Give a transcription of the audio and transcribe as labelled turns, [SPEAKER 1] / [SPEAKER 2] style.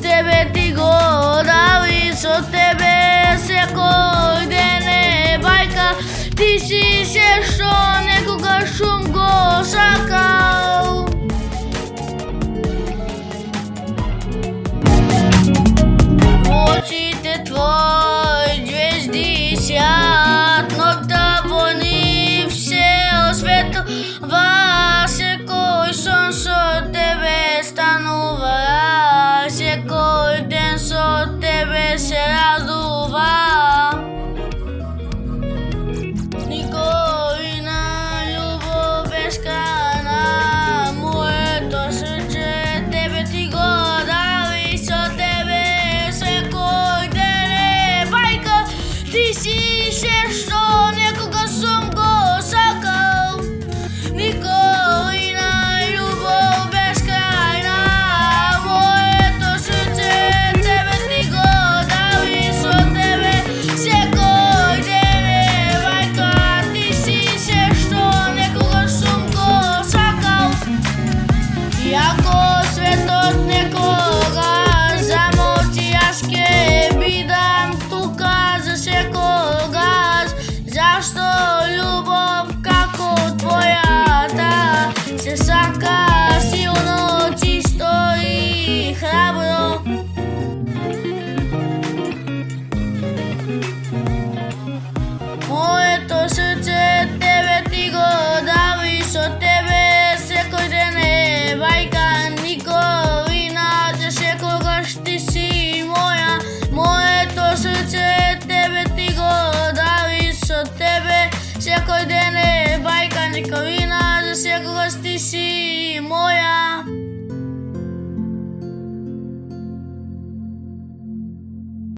[SPEAKER 1] тебе ти го дали, со тебе секој ден е бајка. Ти си се што некогаш сум го сакал. Очите твои звезди сјат, ноќта во нив се осветува, секој сон со тебе станува, секој ден со тебе се радува. Никојна љубов бескрајна, моето срце тебе ти го дали, со тебе секој ден е бајка. Ти си се што некогаш сум го сакал. Никојна љубов бескрајна, моето срце тебе ти го дали, со тебе секој ден е бајка. Ти си се што некогаш сум го сакал. Иако светот некогаш замолчи, јас ке бидам тука за секогаш. Зашто љубов како твојата се сака